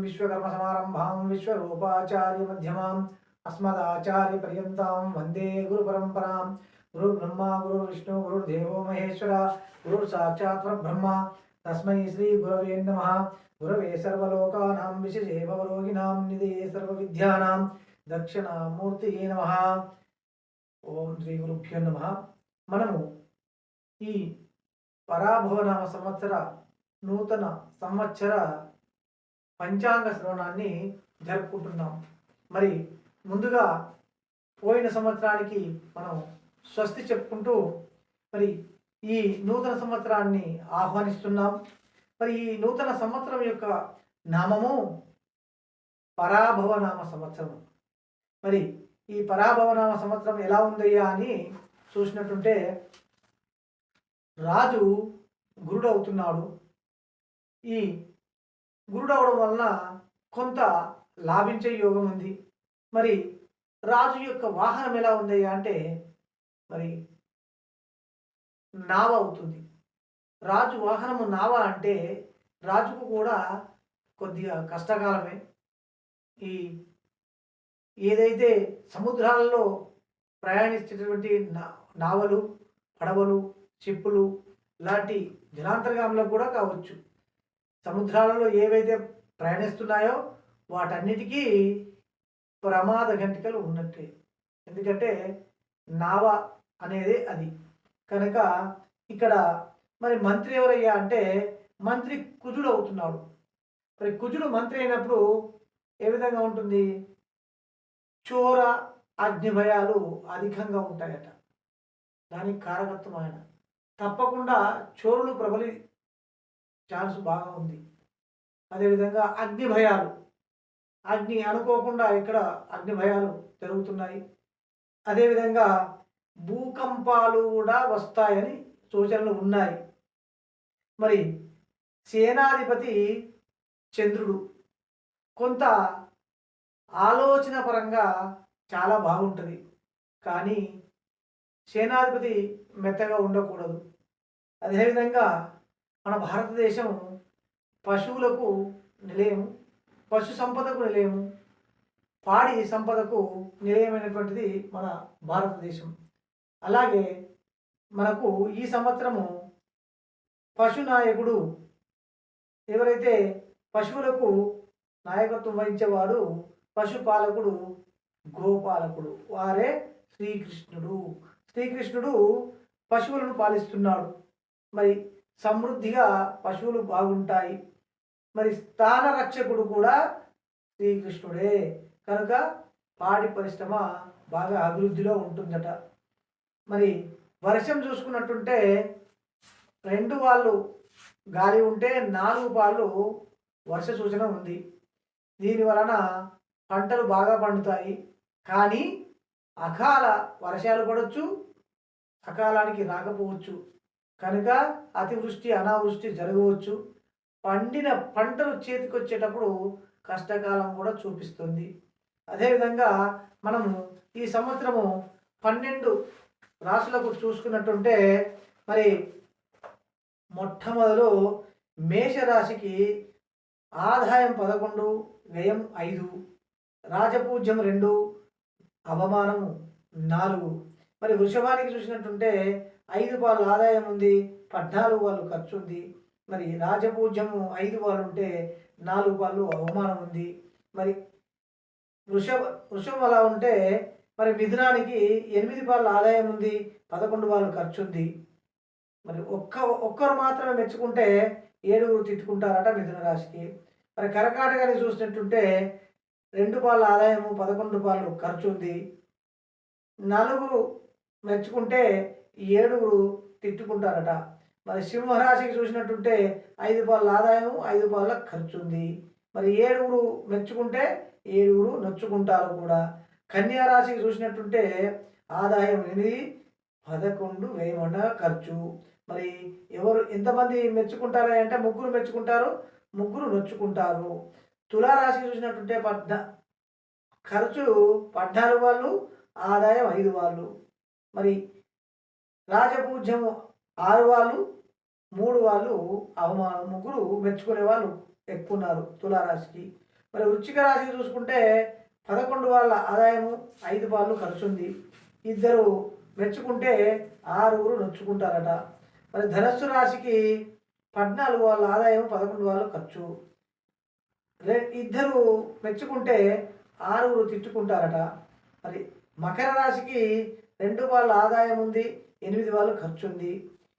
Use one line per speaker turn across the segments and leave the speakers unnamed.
विश्वकर्मसमारम्भां विश्वरूपाचार्यमध्यमाम् अस्मदाचार्यपर्यन्तां वन्दे गुरुपरम्परां। गुरुर्ब्रह्मा गुरुर्विष्णु गुरुर्देवो महेश्वरः गुरुर्साक्षात् परब्रह्म तस्मै श्रीगुरवे नमः। गुरवे सर्वलोकानां विशजे भवरोगिणां निधये सर्वविद्यानां दक्षिणामूर्तये नमः। ఓం శ్రీ గురుభ్యో నమః. మనము ఈ పరాభవనామ సంవత్సర నూతన సంవత్సర పంచాంగ శ్రవణాన్ని జరుపుకుంటున్నాం. మరి ముందుగా పోయిన సంవత్సరానికి మనం స్వస్తి చెప్పుకుంటూ మరి ఈ నూతన సంవత్సరాన్ని ఆహ్వానిస్తున్నాం. మరి ఈ నూతన సంవత్సరం యొక్క నామము పరాభవనామ సంవత్సరం. మరి ఈ పరాభవనామ సంవత్సరం ఎలా ఉందయ్యా అని చూసినట్టుంటే రాజు గురుడు అవుతున్నాడు. ఈ గురుడు అవడం వలన కొంత లాభించే యోగం ఉంది. మరి రాజు యొక్క వాహనం ఎలా ఉందయ్యా అంటే మరి నావ అవుతుంది. రాజు వాహనము నావ అంటే రాజుకు కూడా కొద్దిగా కష్టకాలమే. ఈ ఏదైతే సముద్రాలలో ప్రయాణించేటువంటి నావలు, పడవలు, షిప్పులు లాంటి జలాంతర్గాములకు కూడా కావచ్చు. సముద్రాలలో ఏవైతే ప్రయాణిస్తున్నాయో వాటన్నిటికీ ప్రమాద గంటికలు ఉన్నట్టే. ఎందుకంటే నావ అనేది అది కనుక ఇక్కడ మరి మంత్రి ఎవరయ్యా అంటే మంత్రి కుజుడు అవుతున్నాడు. మరి కుజుడు మంత్రి అయినప్పుడు ఏ విధంగా ఉంటుంది? చోర అగ్నిభయాలు అధికంగా ఉంటాయట. దానికి కారకత్వం ఆయన. తప్పకుండా చోరులు ప్రబలి ఛాన్స్ బాగా ఉంది. అదేవిధంగా అగ్నిభయాలు, అగ్ని అనుకోకుండా ఇక్కడ అగ్నిభయాలు జరుగుతున్నాయి. అదేవిధంగా భూకంపాలు కూడా వస్తాయని సూచనలు ఉన్నాయి. మరి సేనాధిపతి చంద్రుడు కొంత ఆలోచన పరంగా చాలా బాగుంటుంది. కానీ సేనాధిపతి మెత్తగా ఉండకూడదు. అదేవిధంగా మన భారతదేశం పశువులకు నిలయము, పశు సంపదకు నిలయము, పాడి సంపదకు నిలయమైనటువంటిది మన భారతదేశం. అలాగే మనకు ఈ సంవత్సరము పశునాయకుడు ఎవరైతే పశువులకు నాయకత్వం వహించేవాడు పశుపాలకుడు, గోపాలకుడు, వారే శ్రీకృష్ణుడు. శ్రీకృష్ణుడు పశువులను పాలిస్తున్నాడు. మరి సమృద్ధిగా పశువులు బాగుంటాయి. మరి స్థాన రక్షకుడు కూడా శ్రీకృష్ణుడే. కనుక పాడి పరిశ్రమ బాగా అభివృద్ధిలో ఉంటుందట. మరి వర్షం చూసుకున్నట్టుంటే 2 పాళ్ళు గాలి ఉంటే 4 పాళ్ళు వర్ష సూచన ఉంది. దీని వలన పంటలు బాగా పండుతాయి. కానీ అకాల వర్షాలు పడవచ్చు, అకాలానికి రాకపోవచ్చు. కనుక అతివృష్టి అనావృష్టి జరగవచ్చు. పండిన పంటలు చేతికొచ్చేటప్పుడు కష్టకాలం కూడా చూపిస్తుంది. అదేవిధంగా మనము ఈ సంవత్సరము 12 రాశులకు చూసుకున్నట్టుంటే మరి మొట్టమొదలు మేషరాశికి ఆదాయం 11, వ్యయం 5, రాజపూజ్యం 2, అవమానము 4. మరి వృషభానికి చూసినట్టుంటే 5 పాలు ఆదాయం ఉంది, 14 పాలు ఖర్చు ఉంది. మరి రాజపూజ్యము 5 పాలు ఉంటే 4 పాలు అవమానం ఉంది. మరి వృషభం అలా ఉంటే మరి మిథునానికి 8 పాలు ఆదాయం ఉంది, 11 పాలు ఖర్చు ఉంది. మరి ఒక్కరు మాత్రమే మెచ్చుకుంటే 7 తిట్టుకుంటారట మిథున రాశికి. మరి కర్కాటకాన్ని చూసినట్టుంటే 2 పాల ఆదాయము, 11 పాలు ఖర్చు ఉంది. 4 మెచ్చుకుంటే 7 తిట్టుకుంటారట. మరి సింహరాశికి చూసినట్టుంటే 5 పాల ఆదాయము, 5 పాల ఖర్చు ఉంది. మరి 7 మెచ్చుకుంటే 7 నొచ్చుకుంటారు కూడా. కన్యా రాశికి చూసినట్టుంటే ఆదాయం 8, 11 వ్యయమన ఖర్చు. మరి ఎంతమంది మెచ్చుకుంటారా అంటే 3 మెచ్చుకుంటారు, 3 నొచ్చుకుంటారు. తులారాశికి చూసినట్టుంటే ఖర్చు 14 వాళ్ళు, ఆదాయం 5 వాళ్ళు. మరి రాజపూజ్యము 6 వాళ్ళు, 3 వాళ్ళు అవమానం. 3 మెచ్చుకునే వాళ్ళు ఎక్కువ ఉన్నారు తులారాశికి. మరి వృశ్చిక రాశికి చూసుకుంటే 11 వాళ్ళ ఆదాయము, 5 పాళ్ళు ఖర్చుంది. ఇద్దరు మెచ్చుకుంటే 6 నొచ్చుకుంటారట. మరి ధనస్సు రాశికి 14 వాళ్ళ ఆదాయం, 11 వాళ్ళు ఖర్చు. ఇద్దరు మెచ్చుకుంటే 6 తిట్టుకుంటారట. మరి మకర రాశికి 2 వాళ్ళ ఆదాయం ఉంది, 8 వాళ్ళు ఖర్చు ఉంది.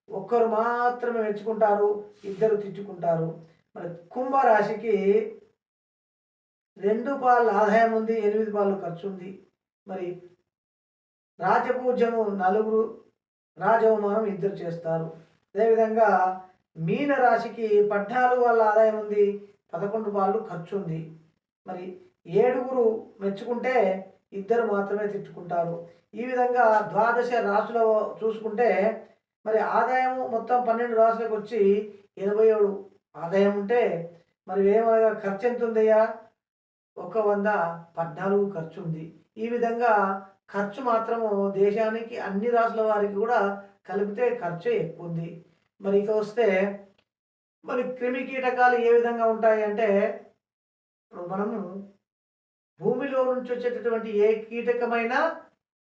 ఒక్కరు మాత్రమే మెచ్చుకుంటారు, ఇద్దరు తిట్టుకుంటారు. మరి కుంభరాశికి 2 పాళ్ళ ఆదాయం ఉంది, 8 పాళ్ళు ఖర్చు ఉంది. మరి రాజపూజ్యము 4, రాజవమానం 2 చేస్తారు. అదేవిధంగా మీన రాశికి 14 వాళ్ళ ఆదాయం ఉంది, 11 పాళ్ళు ఖర్చు ఉంది. మరి 7 మెచ్చుకుంటే 2 మాత్రమే తిట్టుకుంటారు. ఈ విధంగా ద్వాదశ రాశుల చూసుకుంటే మరి ఆదాయం మొత్తం 12 రాశులకు వచ్చి 87 ఆదాయం ఉంటే మరి ఏమనగా ఖర్చు ఎంత ఉందయ్యా? 114 ఖర్చు ఉంది. ఈ విధంగా ఖర్చు మాత్రము దేశానికి అన్ని రాష్ట్రాల వారికి కూడా కలిపితే ఖర్చే ఎక్కువ ఉంది. మరి ఇక వస్తే మరి క్రిమి కీటకాలు ఏ విధంగా ఉంటాయి అంటే, మనము భూమిలో నుంచి వచ్చేటటువంటి ఏ కీటకమైనా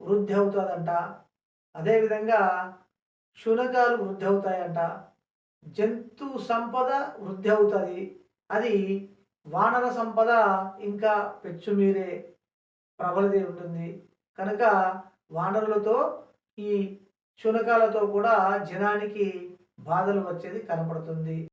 వృద్ధి అవుతుందంట. అదేవిధంగా శునకాలు వృద్ధి అవుతాయంట. జంతు సంపద వృద్ధి అవుతుంది. అది వానర సంపద ఇంకా పెచ్చుమీరే ప్రబలది ఉంటుంది. కనుక వానరులతో ఈ శునకాలతో కూడా జనానికి బాధలు వచ్చేది కనపడుతుంది.